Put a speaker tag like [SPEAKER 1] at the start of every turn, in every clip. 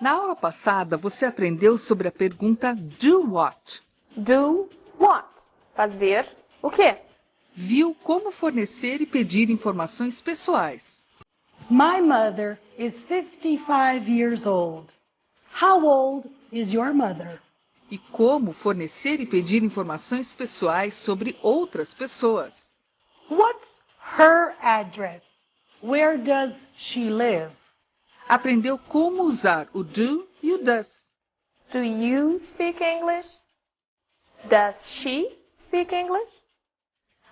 [SPEAKER 1] Na aula passada, você aprendeu sobre a pergunta do what.
[SPEAKER 2] Do what? Fazer o quê?
[SPEAKER 1] Viu como fornecer e pedir informações pessoais.
[SPEAKER 3] My mother is 55 years old. How old is your mother?
[SPEAKER 1] E como fornecer e pedir informações pessoais sobre outras pessoas.
[SPEAKER 3] What's her address? Where does she live?
[SPEAKER 1] Aprendeu como usar o do e o does.
[SPEAKER 2] Do you speak English? Does she speak English?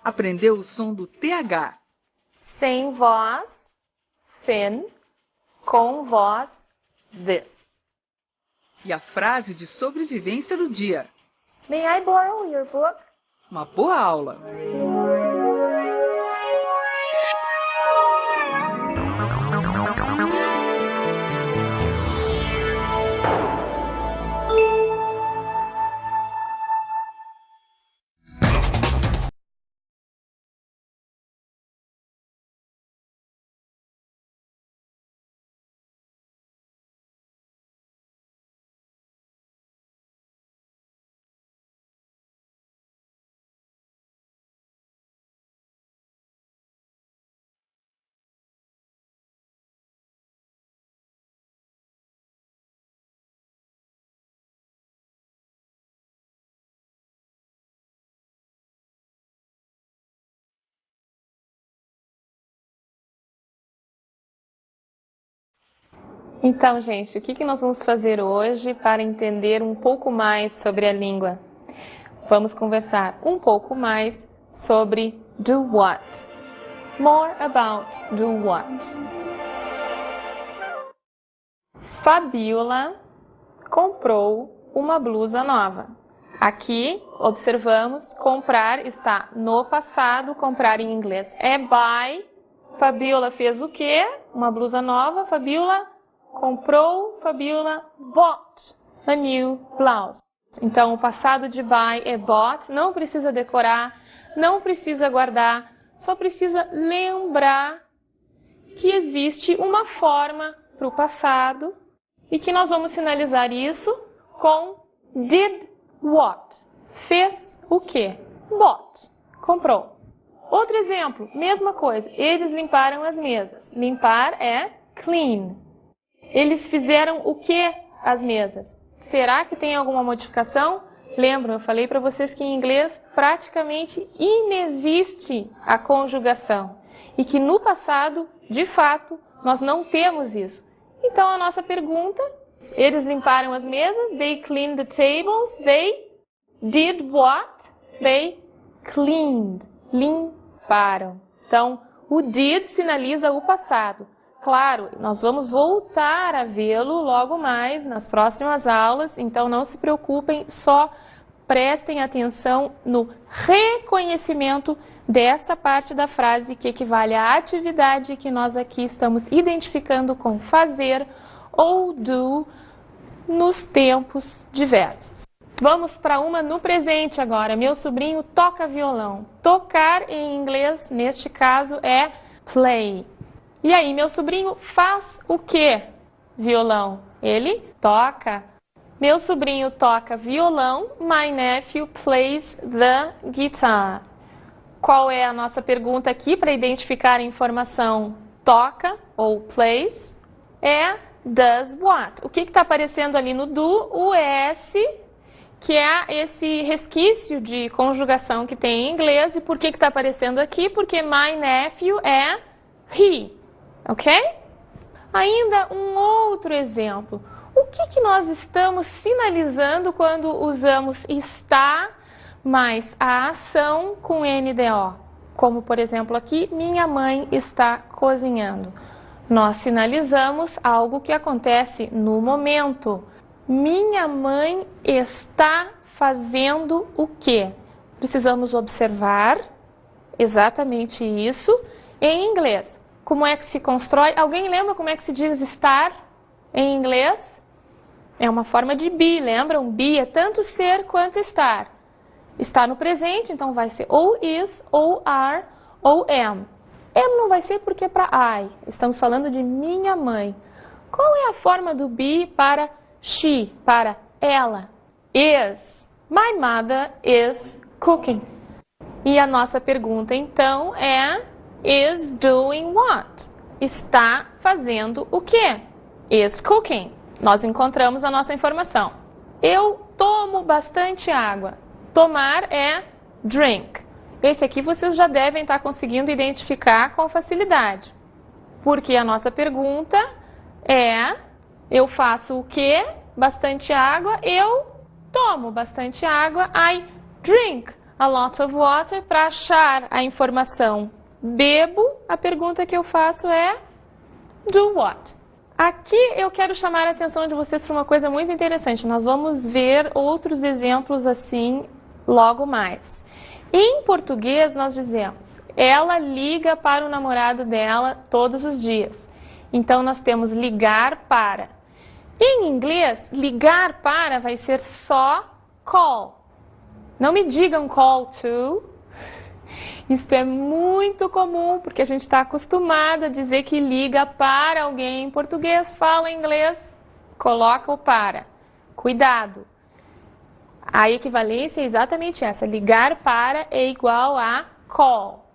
[SPEAKER 1] Aprendeu o som do TH.
[SPEAKER 2] Sem voz, thin. Com voz, this.
[SPEAKER 1] E a frase de sobrevivência do dia.
[SPEAKER 2] May I borrow your book?
[SPEAKER 1] Uma boa aula!
[SPEAKER 2] Então, gente, o que nós vamos fazer hoje para entender um pouco mais sobre a língua? Vamos conversar um pouco mais sobre do what. More about do what. Fabiola comprou uma blusa nova. Aqui, observamos, comprar está no passado, comprar em inglês é buy. Fabiola fez o quê? Uma blusa nova. Fabiola comprou. Fabiola bought a new blouse. Então, o passado de buy é bought. Não precisa decorar, não precisa guardar, só precisa lembrar que existe uma forma para o passado e que nós vamos sinalizar isso com did what. Fez o quê? Bought. Comprou. Outro exemplo, mesma coisa. Eles limparam as mesas. Limpar é clean. Eles fizeram o que as mesas? Será que tem alguma modificação? Lembram, eu falei para vocês que em inglês praticamente inexiste a conjugação. E que no passado, de fato, nós não temos isso. Então a nossa pergunta, eles limparam as mesas, they cleaned the tables, they did what? They cleaned, limparam. Então o did sinaliza o passado. Claro, nós vamos voltar a vê-lo logo mais nas próximas aulas, então não se preocupem, só prestem atenção no reconhecimento dessa parte da frase que equivale à atividade que nós aqui estamos identificando com fazer ou do nos tempos diversos. Vamos para uma no presente agora. Meu sobrinho toca violão. Tocar em inglês, neste caso, é play. E aí, meu sobrinho faz o quê? Violão. Ele toca. Meu sobrinho toca violão. My nephew plays the guitar. Qual é a nossa pergunta aqui para identificar a informação toca ou plays? É does what. O que está aparecendo ali no do? O S, que é esse resquício de conjugação que tem em inglês. E por que está aparecendo aqui? Porque my nephew é he. Ok? Ainda um outro exemplo. O que nós estamos sinalizando quando usamos está mais a ação com NDO? Como, por exemplo, aqui, minha mãe está cozinhando. Nós sinalizamos algo que acontece no momento. Minha mãe está fazendo o quê? Precisamos observar exatamente isso em inglês. como é que se constrói? Alguém lembra como é que se diz estar em inglês? É uma forma de be, lembram? Be é tanto ser quanto estar. Está no presente, então vai ser ou is, ou are, ou am. Am não vai ser porque é para I. Estamos falando de minha mãe. Qual é a forma do be para she, para ela? Is. My mother is cooking. E a nossa pergunta, então, é is doing what? Está fazendo o quê? Is cooking. Nós encontramos a nossa informação. Eu tomo bastante água. Tomar é drink. Esse aqui vocês já devem estar conseguindo identificar com facilidade. Porque a nossa pergunta é, eu faço o quê? Bastante água. Eu tomo bastante água. I drink a lot of water. Para achar a informação bebo, a pergunta que eu faço é do what? Aqui eu quero chamar a atenção de vocês para uma coisa muito interessante. Nós vamos ver outros exemplos assim logo mais. Em português nós dizemos, ela liga para o namorado dela todos os dias. Então nós temos ligar para. Em inglês, ligar para vai ser só call. Não me digam call to. Isso é muito comum, porque a gente está acostumado a dizer que liga para alguém em português, fala em inglês, coloca o para. Cuidado! A equivalência é exatamente essa, ligar para é igual a call.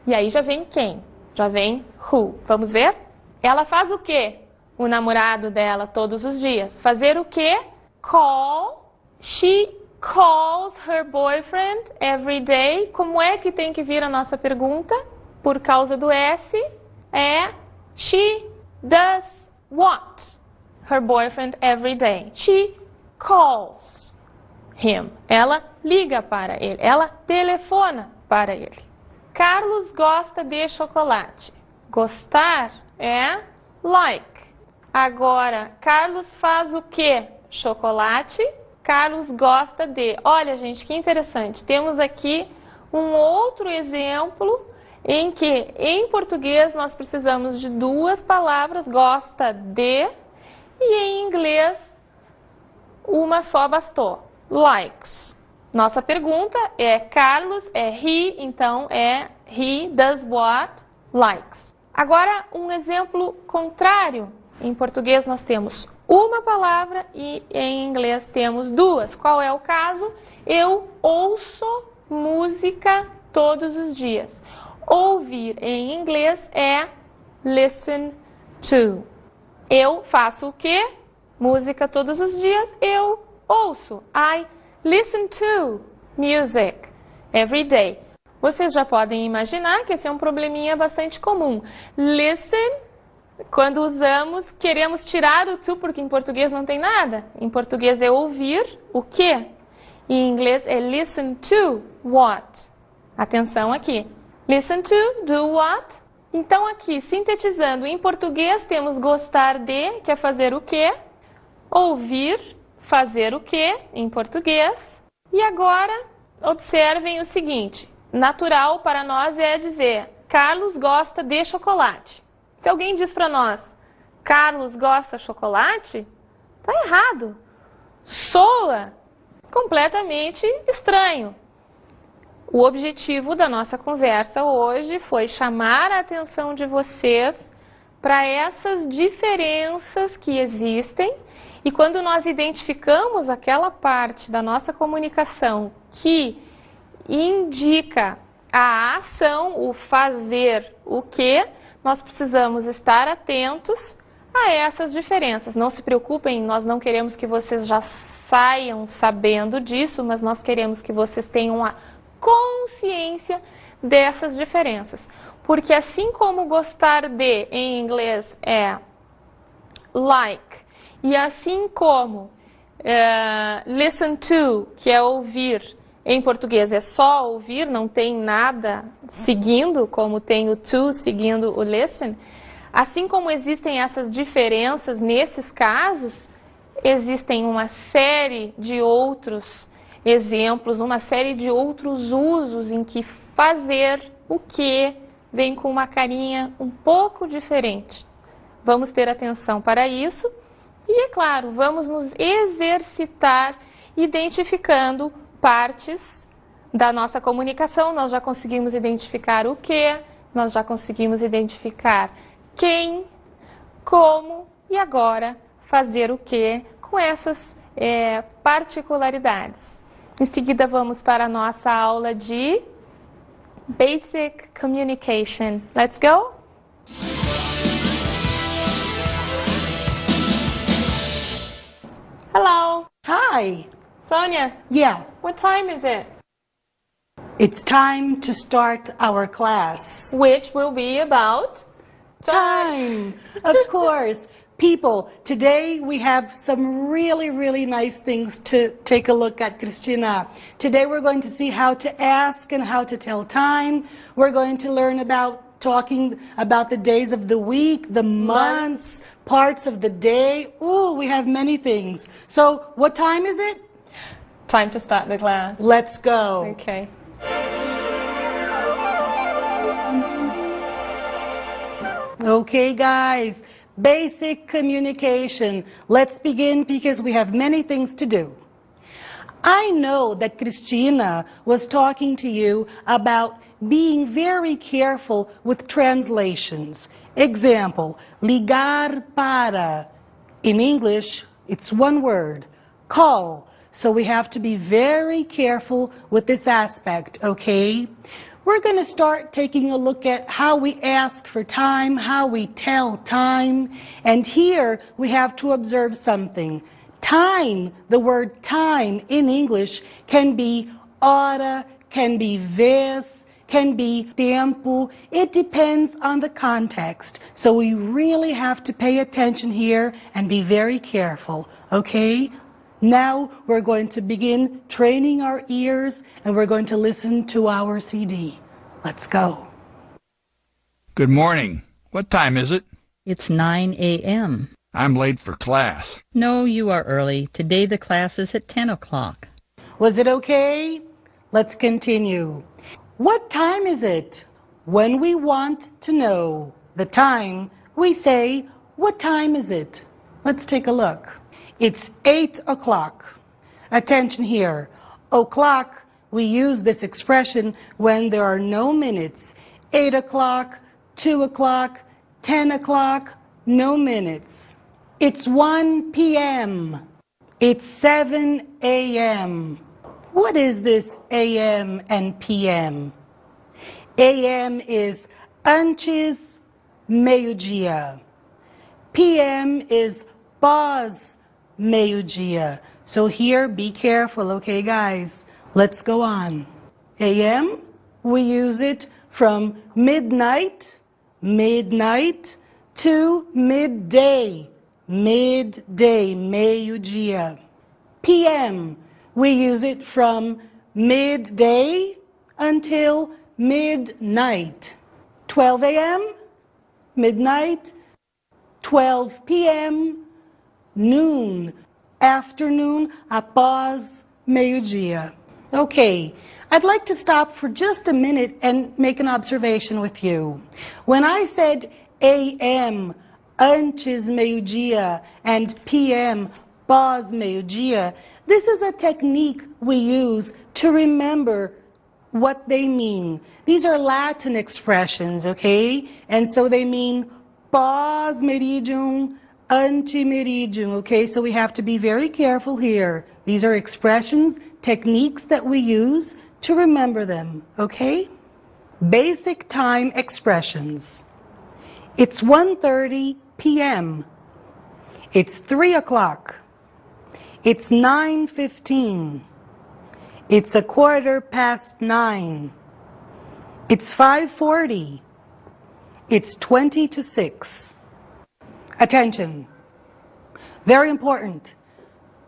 [SPEAKER 2] E aí já vem quem? Já vem who. Vamos ver? Ela faz o quê? O namorado dela todos os dias. Fazer o quê? Call. She calls her boyfriend every day. Como é que tem que vir a nossa pergunta? Por causa do S, é she does what? Her boyfriend every day. She calls him. Ela liga para ele. Ela telefona para ele. Carlos gosta de chocolate. Gostar é like. Agora, Carlos faz o que? Chocolate. Carlos gosta de. Olha, gente, que interessante. Temos aqui um outro exemplo em que, em português, nós precisamos de duas palavras, gosta de, e em inglês, uma só bastou, likes. Nossa pergunta é Carlos, é he, então é he does what? Likes. Agora, um exemplo contrário. Em português, nós temos uma palavra e em inglês temos duas. Qual é o caso? Eu ouço música todos os dias. Ouvir em inglês é listen to. Eu faço o quê? Música todos os dias. Eu ouço. I listen to music every day. Vocês já podem imaginar que esse é um probleminha bastante comum. Listen, quando usamos, queremos tirar o to, porque em português não tem nada. Em português é ouvir o quê? Em inglês é listen to what? Atenção aqui. Listen to, do what? Então aqui, sintetizando, em português temos gostar de, que é fazer o quê? Ouvir, fazer o quê? Em português. E agora, observem o seguinte. Natural para nós é dizer, Carlos gosta de chocolate. Se alguém diz para nós, Carlos gosta de chocolate, está errado. Soa completamente estranho. O objetivo da nossa conversa hoje foi chamar a atenção de vocês para essas diferenças que existem e quando nós identificamos aquela parte da nossa comunicação que indica a ação, o fazer, o que, nós precisamos estar atentos a essas diferenças. Não se preocupem, nós não queremos que vocês já saiam sabendo disso, mas nós queremos que vocês tenham a consciência dessas diferenças. Porque assim como gostar de, em inglês, é like, e assim como listen to, que é ouvir, em português é só ouvir, não tem nada seguindo, como tem o to seguindo o listen. Assim como existem essas diferenças nesses casos, existem uma série de outros exemplos, uma série de outros usos em que fazer o que vem com uma carinha um pouco diferente. Vamos ter atenção para isso e, é claro, vamos nos exercitar identificando partes da nossa comunicação. Nós já conseguimos identificar o que, nós já conseguimos identificar quem, como e agora fazer o que com essas particularidades. Em seguida vamos para a nossa aula de Basic Communication. Let's go? Hello.
[SPEAKER 3] Hi.
[SPEAKER 2] Sonia,
[SPEAKER 3] Yeah,
[SPEAKER 2] what time is it?
[SPEAKER 3] it's time to start our class.
[SPEAKER 2] Which will be about
[SPEAKER 3] Time. Of course. People, today we have some really nice things to take a look at, Cristina. Today we're going to see how to ask and how to tell time. We're going to learn about talking about the days of the week, the months, parts of the day. Ooh, we have many things. So, what time is it?
[SPEAKER 2] Time to start the class.
[SPEAKER 3] Let's go.
[SPEAKER 2] Okay.
[SPEAKER 3] Okay, guys. Basic communication. Let's begin because we have many things to do. I know that Cristina was talking to you about being very careful with translations. Example, ligar para. In English, it's one word, call. So we have to be very careful with this aspect, okay? We're going to start taking a look at how we ask for time, how we tell time, and here we have to observe something. Time, the word time in English can be hora, can be vez, can be tempo. It depends on the context. So we really have to pay attention here and be very careful, okay? Now we're going to begin training our ears and we're going to listen to our CD. Let's go.
[SPEAKER 4] Good morning. What time is it?
[SPEAKER 5] It's 9 a.m.
[SPEAKER 4] I'm late for class.
[SPEAKER 5] No, you are early. Today the class is at 10 o'clock.
[SPEAKER 3] Was it okay? Let's continue. What time is it? When we want to know the time, we say, what time is it? Let's take a look. It's 8 o'clock. Attention here. O'clock, we use this expression when there are no minutes. 8 o'clock, 2 o'clock, 10 o'clock, no minutes. It's 1 p.m. It's 7 a.m. What is this a.m. and p.m.? A.m. is antes meio-dia. P.m. is pós meio-dia. So here, be careful, okay, guys? Let's go on. A.m., we use it from midnight to midday, meio-dia. P.M., we use it from midday until midnight. 12 a.m., midnight, 12 p.m., noon, afternoon, após meio-dia. Okay, I'd like to stop for just a minute and make an observation with you. When I said a.m., antes meio-dia, and p.m., pós meio-dia, this is a technique we use to remember what they mean. These are Latin expressions, okay? And so they mean pós meridium, ante meridium, okay? So we have to be very careful here. These are expressions, techniques that we use to remember them, okay? Basic time expressions. It's 1:30 p.m. It's 3 o'clock. It's 9:15. It's 9:15. It's 5:40. It's 20 to 6. Attention. Very important.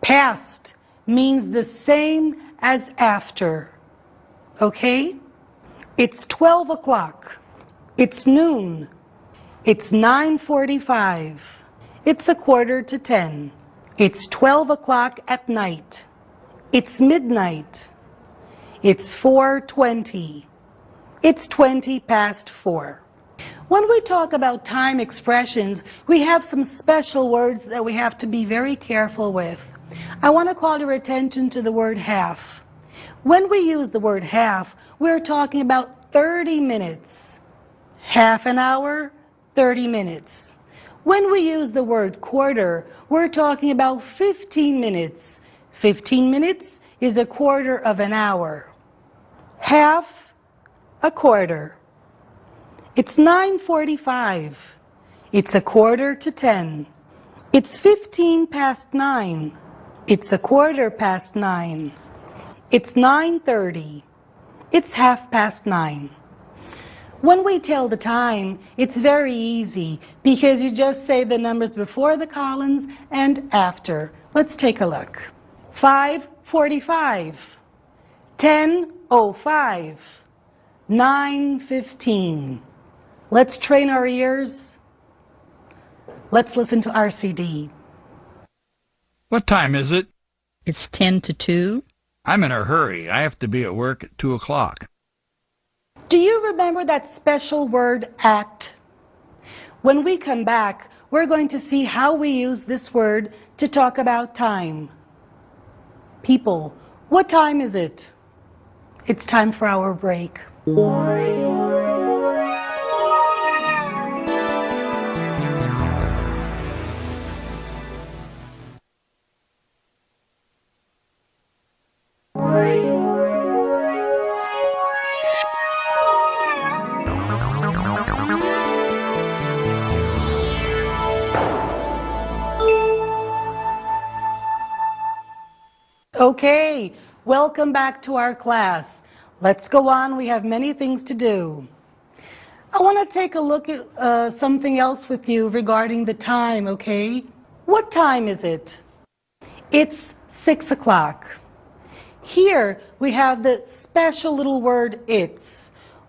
[SPEAKER 3] Past means the same as after. Okay? It's 12 o'clock. It's noon. It's 9:45. It's 9:45. It's 12 o'clock at night. It's midnight. It's 4:20. It's 20 past 4. When we talk about time expressions, we have some special words that we have to be very careful with. I want to call your attention to the word half. When we use the word half, we're talking about 30 minutes. Half an hour, 30 minutes. When we use the word quarter, we're talking about 15 minutes. 15 minutes is a quarter of an hour. Half, a quarter. It's 9:45. It's a quarter to 10. It's 15 past 9. It's a quarter past 9. It's 9:30. It's half past 9. When we tell the time, it's very easy because you just say the numbers before the columns and after. Let's take a look. 5:45, 10:05, 9:15. Let's train our ears. Let's listen to our CD.
[SPEAKER 4] What time is it?
[SPEAKER 5] It's 10 to 2.
[SPEAKER 4] I'm in a hurry. I have to be at work at 2 o'clock.
[SPEAKER 3] Do you remember that special word, at? When we come back, we're going to see how we use this word to talk about time. People, what time is it? It's time for our break. Okay, welcome back to our class. Let's go on. We have many things to do. I want to take a look at something else with you regarding the time, okay? What time is it? It's 6 o'clock. Here we have the special little word, it's.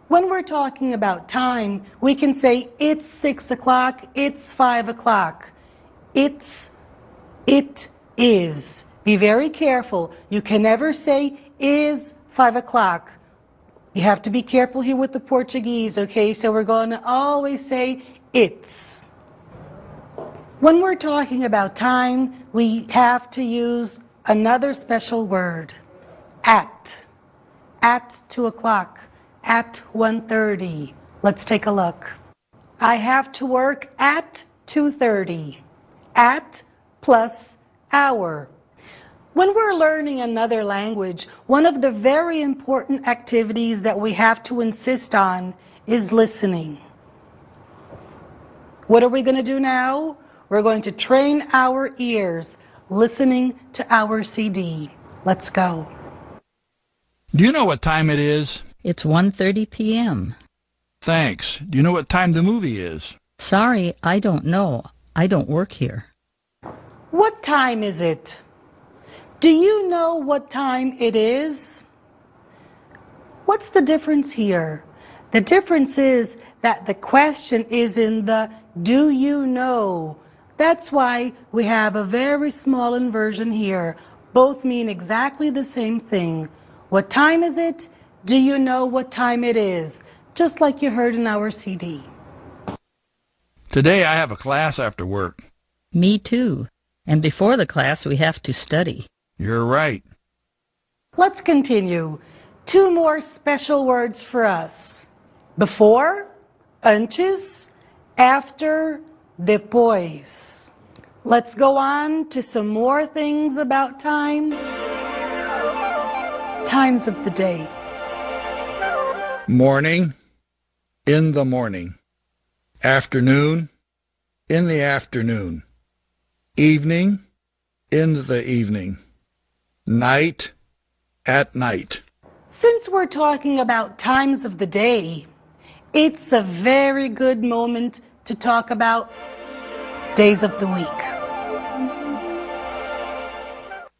[SPEAKER 3] When we're talking about time, we can say it's 6 o'clock, it's 5 o'clock. It is. Be very careful. You can never say is 5 o'clock. You have to be careful here with the Portuguese, okay? So we're going to always say it's. When we're talking about time, we have to use another special word, at. At 2 o'clock, at 1:30. Let's take a look. I have to work at 2:30. At plus hour. When we're learning another language, one of the very important activities that we have to insist on is listening. What are we going to do now? We're going to train our ears, listening to our CD. Let's go.
[SPEAKER 4] Do you know what time it is?
[SPEAKER 5] It's 1:30 p.m.
[SPEAKER 4] Thanks. Do you know what time the movie is?
[SPEAKER 5] Sorry, I don't know. I don't work here.
[SPEAKER 3] What time is it? Do you know what time it is? What's the difference here? The difference is that the question is in the do you know. That's why we have a very small inversion here. Both mean exactly the same thing. What time is it? Do you know what time it is? Just like you heard in our CD.
[SPEAKER 4] Today I have a class after work.
[SPEAKER 5] Me too. And before the class, we have to study.
[SPEAKER 4] You're right.
[SPEAKER 3] Let's continue. 2 more special words for us. Before, antes, after, depois. Let's go on to some more things about time. Times of the day.
[SPEAKER 4] Morning, in the morning. Afternoon, in the afternoon. Evening, in the evening. Night, at night.
[SPEAKER 3] Since we're talking about times of the day, it's a very good moment to talk about days of the week.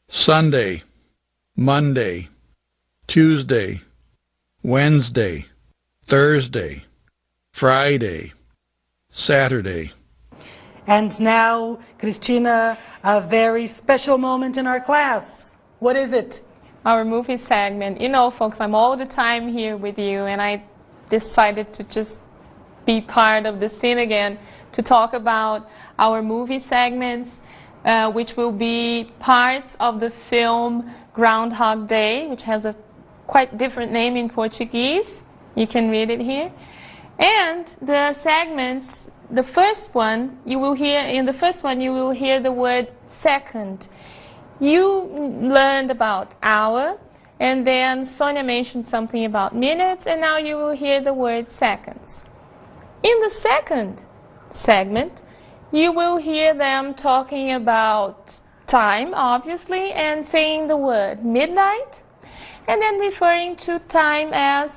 [SPEAKER 4] Sunday, Monday, Tuesday, Wednesday, Thursday, Friday, Saturday.
[SPEAKER 3] And now, Cristina, a very special moment in our class. What is it?
[SPEAKER 2] Our movie segment. You know, folks, I'm all the time here with you, and I decided to just be part of the scene again to talk about our movie segments, which will be parts of the film Groundhog Day, which has a quite different name in Portuguese. You can read it here. And the segments, the first one, you will hear the word second. You learned about hour, and then Sonia mentioned something about minutes, and now you will hear the word seconds. In the second segment, you will hear them talking about time, obviously, and saying the word midnight, and then referring to time as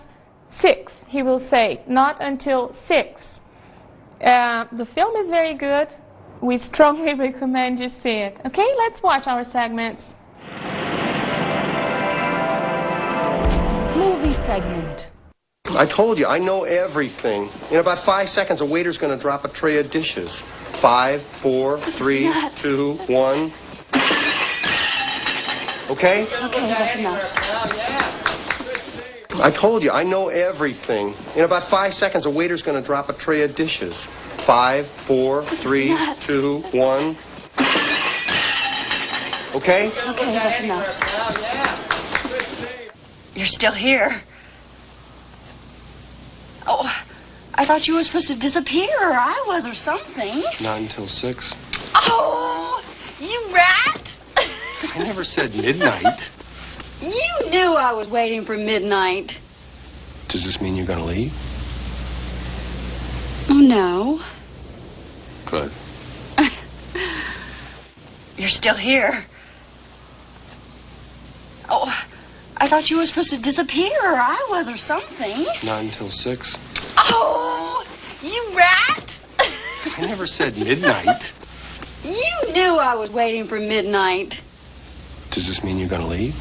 [SPEAKER 2] 6. He will say, not until 6. The film is very good. We strongly recommend you see it. Okay, let's watch our segments.
[SPEAKER 3] Movie segment.
[SPEAKER 6] I told you, I know everything. In about 5 seconds, a waiter's going to drop a tray of dishes. 5, 4, 3, 2, 1. Okay?
[SPEAKER 7] Okay, that's enough.
[SPEAKER 6] I told you, I know everything. In about 5 seconds, a waiter's going to drop a tray of dishes. 5, 4, 3, 2, 1. Okay?
[SPEAKER 7] Okay, that's enough. You're still here. Oh, I thought you were supposed to disappear, or I was, or something.
[SPEAKER 6] Not until 6.
[SPEAKER 7] Oh, you rat!
[SPEAKER 6] I never said midnight.
[SPEAKER 7] You knew I was waiting for midnight.
[SPEAKER 6] Does this mean you're going to leave?
[SPEAKER 7] Oh, no.
[SPEAKER 6] Good.
[SPEAKER 7] You're still here. Oh, I thought you were supposed to disappear, or I was, or something.
[SPEAKER 6] Not until 6.
[SPEAKER 7] Oh, you rat!
[SPEAKER 6] I never said midnight.
[SPEAKER 7] You knew I was waiting for midnight.
[SPEAKER 6] Does this mean you're going to leave?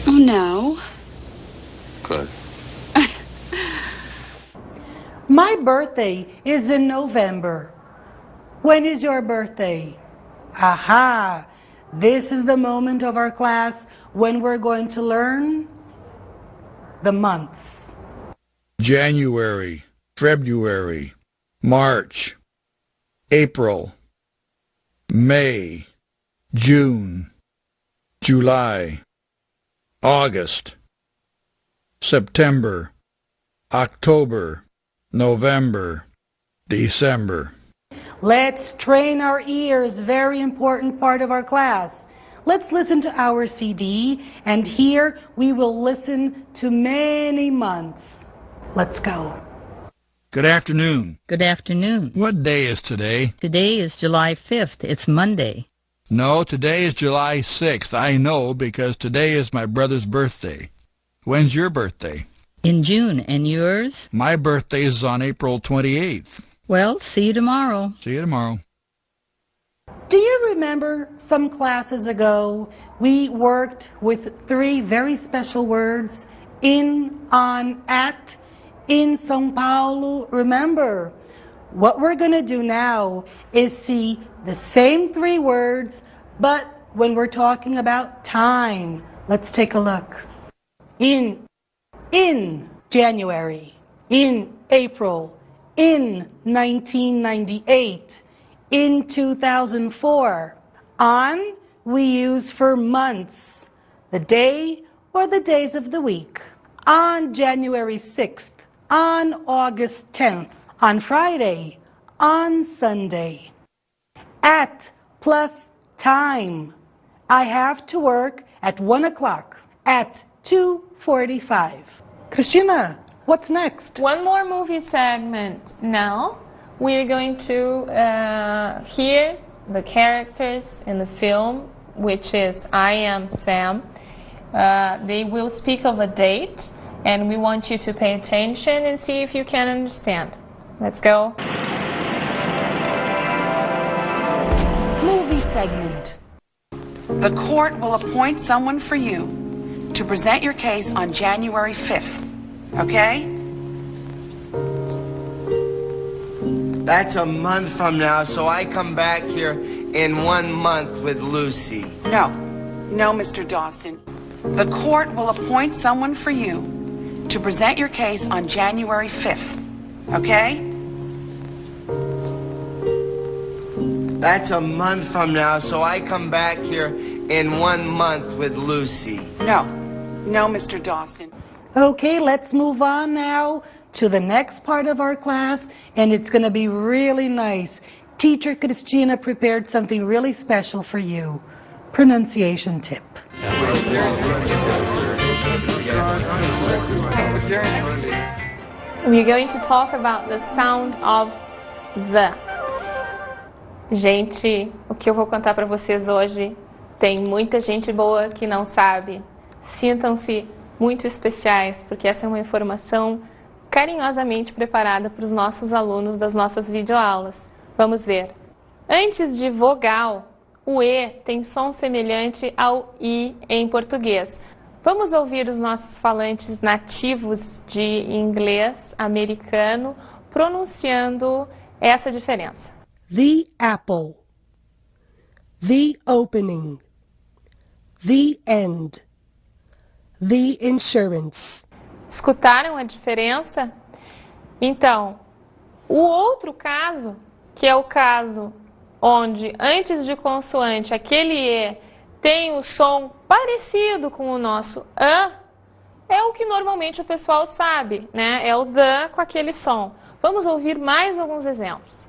[SPEAKER 7] Oh, no.
[SPEAKER 6] Good.
[SPEAKER 3] My birthday is in November. When is your birthday? Aha! This is the moment of our class when we're going to learn the months.
[SPEAKER 4] January, February, March, April, May, June, July, August, September, October, November, December.
[SPEAKER 3] Let's train our ears, very important part of our class. Let's listen to our CD, and here we will listen to many months. Let's go.
[SPEAKER 4] Good afternoon.
[SPEAKER 5] Good afternoon.
[SPEAKER 4] What day is today?
[SPEAKER 5] Today is July 5th. It's Monday.
[SPEAKER 4] No, today is July 6th. I know because today is my brother's birthday. When's your birthday?
[SPEAKER 5] In June. And yours?
[SPEAKER 4] My birthday is on April 28th.
[SPEAKER 5] Well, see you tomorrow.
[SPEAKER 4] See you tomorrow.
[SPEAKER 3] Do you remember some classes ago we worked with 3 very special words? In, on, at, in São Paulo. Remember, what we're going to do now is see the same 3 words, but when we're talking about time. Let's take a look. In January, in April, in 1998, in 2004. On, we use for months, the day or the days of the week. On January 6th, on August 10th, on Friday, on Sunday. At plus time. I have to work at 1 o'clock, at 2:45. Christina, what's next?
[SPEAKER 2] One more movie segment now. We're going to hear the characters in the film, which is I Am Sam. They will speak of a date, and we want you to pay attention and see if you can understand. Let's go.
[SPEAKER 3] Movie segment.
[SPEAKER 8] The court will appoint someone for you to present your case on January 5th. Okay?
[SPEAKER 9] That's a month from now, so I come back here in 1 month with Lucy.
[SPEAKER 8] No, Mr. Dawson. The court will appoint someone for you to present your case on January 5th. Okay?
[SPEAKER 9] That's a month from now, so I come back here in 1 month with Lucy.
[SPEAKER 8] No. No, Mr. Dawson.
[SPEAKER 3] Okay, let's move on now to the next part of our class, and it's going to be really nice. Teacher Christina prepared something really special for you. Pronunciation tip.
[SPEAKER 2] We're going to talk about the sound of the. Gente, o que eu vou contar para vocês hoje, tem muita gente boa que não sabe. Sintam-se muito especiais, porque essa é uma informação carinhosamente preparada para os nossos alunos das nossas videoaulas. Vamos ver. Antes de vogal, o E tem som semelhante ao I em português. Vamos ouvir os nossos falantes nativos de inglês americano pronunciando essa diferença.
[SPEAKER 3] The apple, the opening, the end, the insurance.
[SPEAKER 2] Escutaram a diferença? Então, o outro caso, que é o caso onde antes de consoante aquele E tem o som parecido com o nosso A, é o que normalmente o pessoal sabe, né? É o the com aquele som. Vamos ouvir mais alguns exemplos.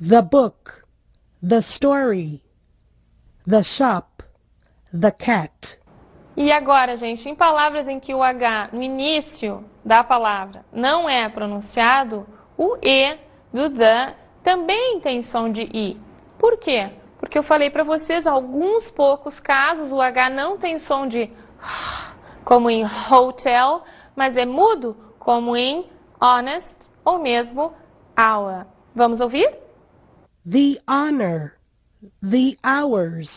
[SPEAKER 3] The book, the story, the shop, the cat.
[SPEAKER 2] E agora, gente, em palavras em que o H no início da palavra não é pronunciado, o E do the também tem som de I. Por quê? Porque eu falei para vocês, alguns poucos casos o H não tem som de como em hotel, mas é mudo como em honest ou mesmo hour. Vamos ouvir?
[SPEAKER 3] The honor, the hours.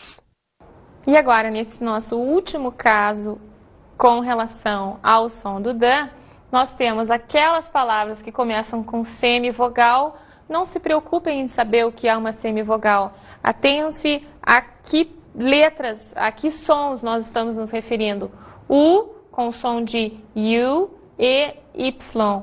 [SPEAKER 2] E agora, nesse nosso último caso, com relação ao som do the, nós temos aquelas palavras que começam com semivogal. Não se preocupem em saber o que é uma semivogal. Atenham-se a que letras, a que sons nós estamos nos referindo. U com som de U, E, Y.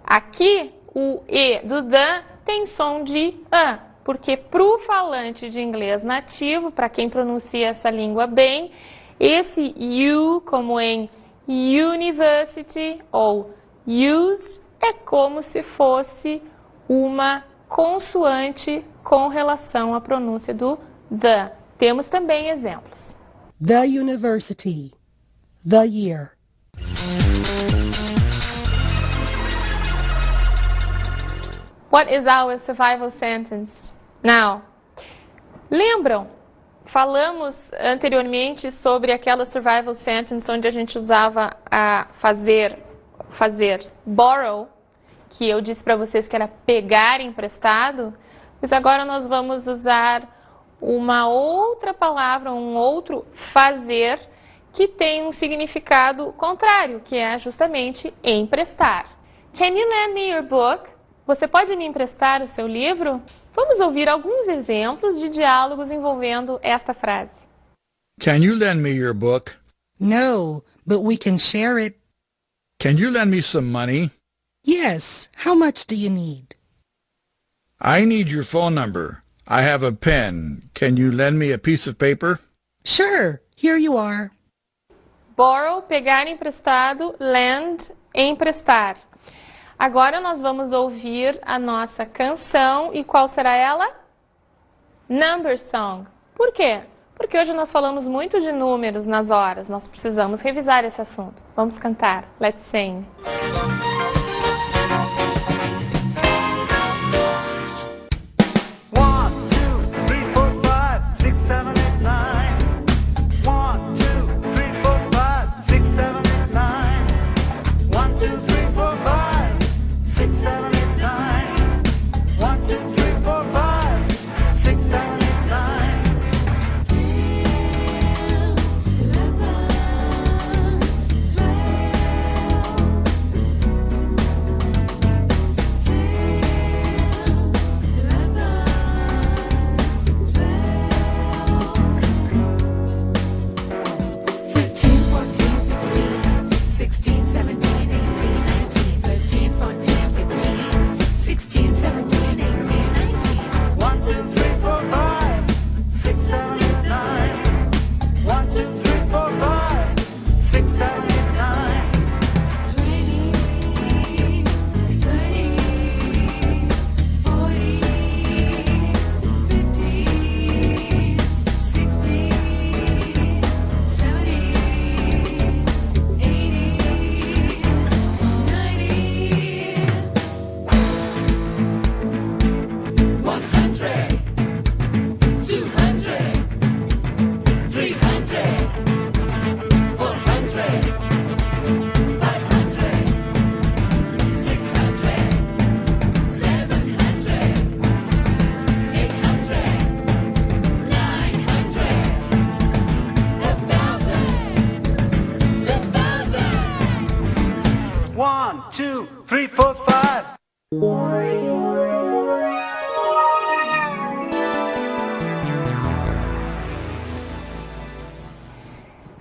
[SPEAKER 2] Aqui, o E do the tem som de A, porque para o falante de inglês nativo, para quem pronuncia essa língua bem, esse U, como em university ou use, é como se fosse uma consoante com relação à pronúncia do the. Temos também exemplos.
[SPEAKER 3] The university, the year.
[SPEAKER 2] What is our survival sentence? Now, lembram? Falamos anteriormente sobre aquela survival sentence onde a gente usava a fazer borrow, que eu disse para vocês que era pegar emprestado, mas agora nós vamos usar uma outra palavra, um outro fazer, que tem um significado contrário, que é justamente emprestar. Can you lend me your book? Você pode me emprestar o seu livro? Vamos ouvir alguns exemplos de diálogos envolvendo esta frase.
[SPEAKER 4] Can you lend me your book?
[SPEAKER 3] No, but we can share it.
[SPEAKER 4] Can you lend me some money?
[SPEAKER 3] Yes, how much do you need?
[SPEAKER 4] I need your phone number. I have a pen. Can you lend me a piece of paper?
[SPEAKER 3] Sure, here you are.
[SPEAKER 2] Borrow, pegar emprestado, lend, emprestar. Agora nós vamos ouvir a nossa canção. E qual será ela? Number Song. Por quê? Porque hoje nós falamos muito de números nas horas. Nós precisamos revisar esse assunto. Vamos cantar. Let's sing.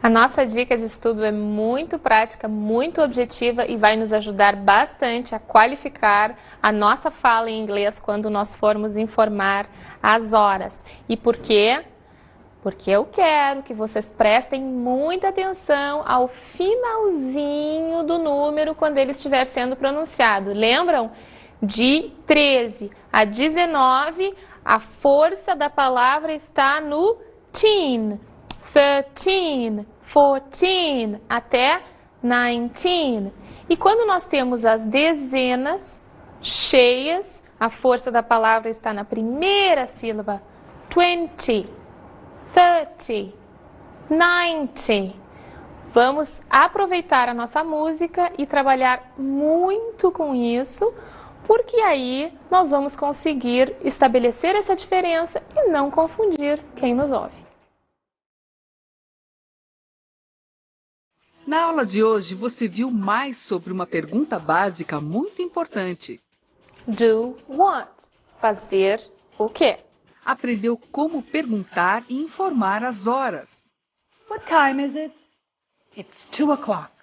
[SPEAKER 2] A nossa dica de estudo é muito prática, muito objetiva e vai nos ajudar bastante a qualificar a nossa fala em inglês quando nós formos informar as horas. E por quê? Porque eu quero que vocês prestem muita atenção ao finalzinho do número quando ele estiver sendo pronunciado. Lembram? De 13 a 19, a força da palavra está no teen, 13, 14, até 19. E quando nós temos as dezenas cheias, a força da palavra está na primeira sílaba, 20, 30, 90. Vamos aproveitar a nossa música e trabalhar muito com isso, porque aí nós vamos conseguir estabelecer essa diferença e não confundir quem nos ouve.
[SPEAKER 1] Na aula de hoje, você viu mais sobre uma pergunta básica muito importante.
[SPEAKER 2] Do what? Fazer o quê?
[SPEAKER 1] Aprendeu como perguntar e informar as horas.
[SPEAKER 3] What time is it? It's 2 o'clock.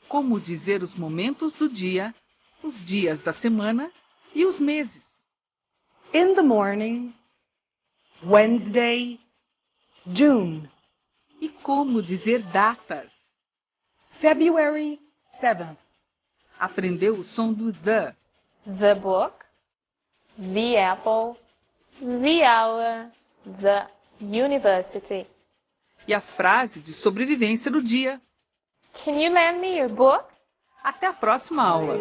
[SPEAKER 1] Como dizer os momentos do dia, os dias da semana e os meses.
[SPEAKER 3] In the morning, Wednesday, June,
[SPEAKER 1] E como dizer datas.
[SPEAKER 3] February 7th.
[SPEAKER 1] Aprendeu o som do the.
[SPEAKER 2] The book, the apple, the hour, the university.
[SPEAKER 1] E a frase de sobrevivência do dia.
[SPEAKER 2] Can you lend me your book?
[SPEAKER 1] Até a próxima aula.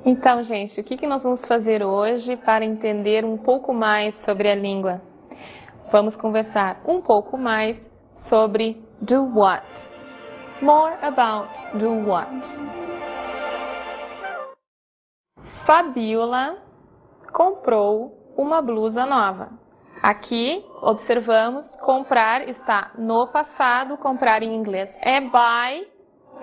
[SPEAKER 2] Então, gente, o que nós vamos fazer hoje para entender um pouco mais sobre a língua? Vamos conversar um pouco mais sobre do what. More about do what. Fabiola comprou uma blusa nova. Aqui, observamos, comprar está no passado, comprar em inglês é buy.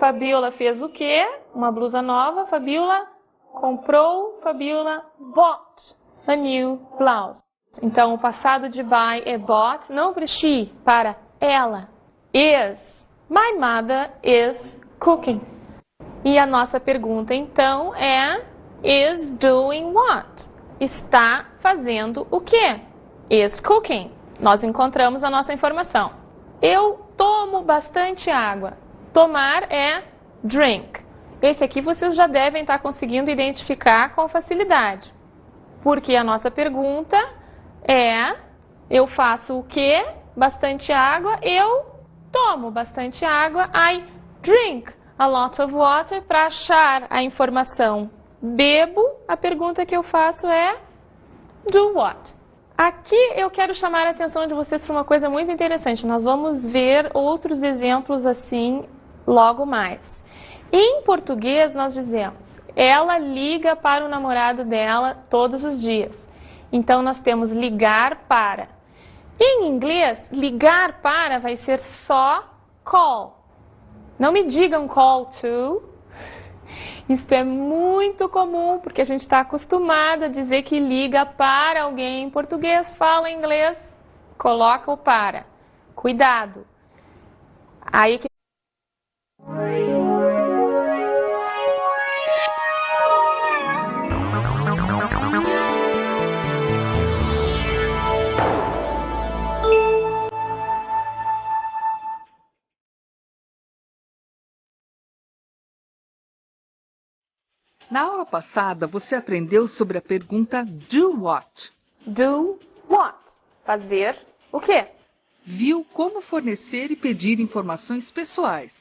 [SPEAKER 2] Fabiola fez o quê? Uma blusa nova. Fabiola comprou, Fabiola bought a new blouse. Então, o passado de buy é bought, não para she, para ela. Is. My mother is cooking. E a nossa pergunta, então, é is doing what? Está fazendo o quê? Is cooking. Nós encontramos a nossa informação. Eu tomo bastante água. Tomar é drink. Esse aqui vocês já devem estar conseguindo identificar com facilidade. Porque a nossa pergunta é, eu faço o quê? Bastante água. Eu tomo bastante água. I drink a lot of water. Para achar a informação bebo, a pergunta que eu faço é do what? Aqui eu quero chamar a atenção de vocês para uma coisa muito interessante. Nós vamos ver outros exemplos assim logo mais. Em português, nós dizemos, ela liga para o namorado dela todos os dias. Então, nós temos ligar para. Em inglês, ligar para vai ser só call. Não me digam call to. Isso é muito comum, porque a gente está acostumado a dizer que liga para alguém. Em português, fala em inglês, coloca o para. Cuidado. Aí que
[SPEAKER 1] Na aula passada, você aprendeu sobre a pergunta do what.
[SPEAKER 2] Do what? Fazer o quê?
[SPEAKER 1] Viu como fornecer e pedir informações pessoais.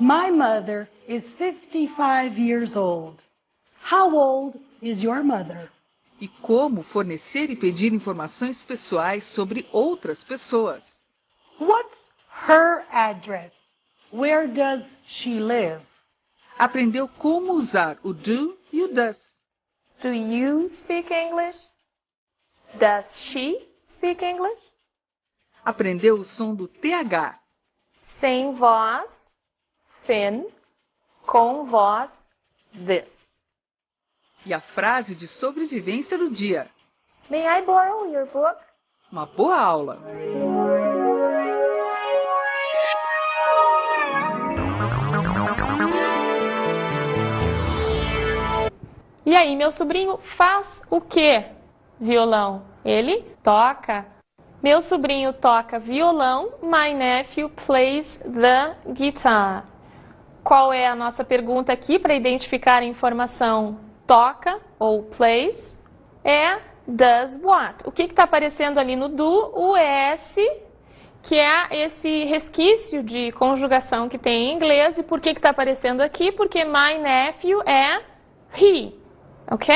[SPEAKER 3] My mother is 55 years old. How old is your mother?
[SPEAKER 1] E como fornecer e pedir informações pessoais sobre outras pessoas.
[SPEAKER 3] What's her address? Where does she live?
[SPEAKER 1] Aprendeu como usar o do e o does.
[SPEAKER 2] Do you speak English? Does she speak English?
[SPEAKER 1] Aprendeu o som do TH.
[SPEAKER 2] Sem voz, thin. Com voz, this.
[SPEAKER 1] E a frase de sobrevivência do dia.
[SPEAKER 2] May I borrow your book?
[SPEAKER 1] Uma boa aula!
[SPEAKER 2] E aí, meu sobrinho faz o quê? Violão. Ele toca. Meu sobrinho toca violão. My nephew plays the guitar. Qual é a nossa pergunta aqui para identificar a informação toca ou plays? É does what. O que está aparecendo ali no do? O S, que é esse resquício de conjugação que tem em inglês. E por que está aparecendo aqui? Porque my nephew é he. Ok?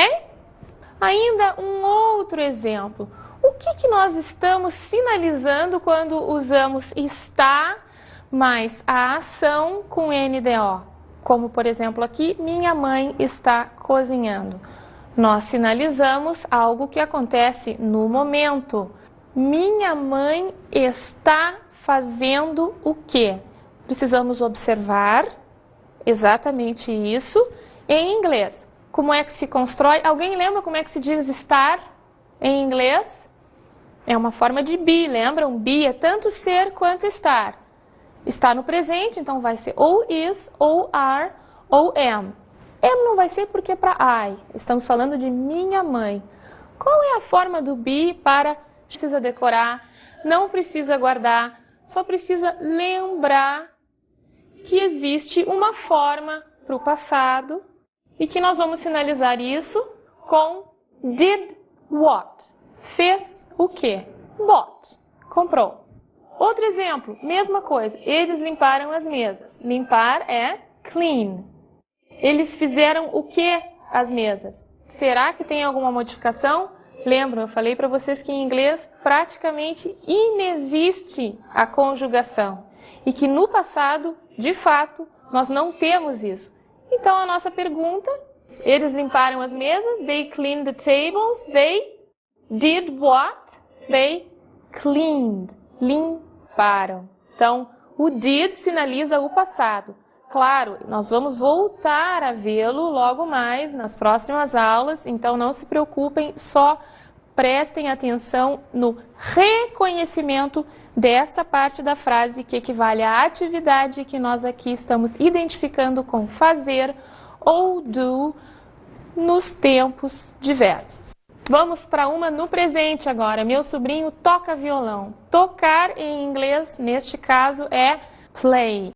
[SPEAKER 2] Ainda um outro exemplo. O que nós estamos sinalizando quando usamos está mais a ação com NDO? Como, por exemplo, aqui, minha mãe está cozinhando. Nós sinalizamos algo que acontece no momento. Minha mãe está fazendo o quê? Precisamos observar exatamente isso em inglês. Como é que se constrói? Alguém lembra como é que se diz estar em inglês? É uma forma de be, lembram? Be é tanto ser quanto estar. Está no presente, então vai ser ou is, ou are, ou am. Am não vai ser porque é para I. Estamos falando de minha mãe. Qual é a forma do be para... Precisa decorar, não precisa guardar, só precisa lembrar que existe uma forma para o passado e que nós vamos sinalizar isso com did what. Fez o quê? Bought. Comprou. Outro exemplo, mesma coisa. Eles limparam as mesas. Limpar é clean. Eles fizeram o que as mesas? Será que tem alguma modificação? Lembram, eu falei para vocês que em inglês praticamente inexiste a conjugação. E que no passado, de fato, nós não temos isso. Então a nossa pergunta, eles limparam as mesas, they cleaned the tables, they did what? They cleaned, limparam. Então, o did sinaliza o passado. Claro, nós vamos voltar a vê-lo logo mais nas próximas aulas, então não se preocupem, só prestem atenção no reconhecimento dessa parte da frase que equivale à atividade que nós aqui estamos identificando com fazer ou do nos tempos diversos. Vamos para uma no presente agora. Meu sobrinho toca violão. Tocar em inglês, neste caso, é play.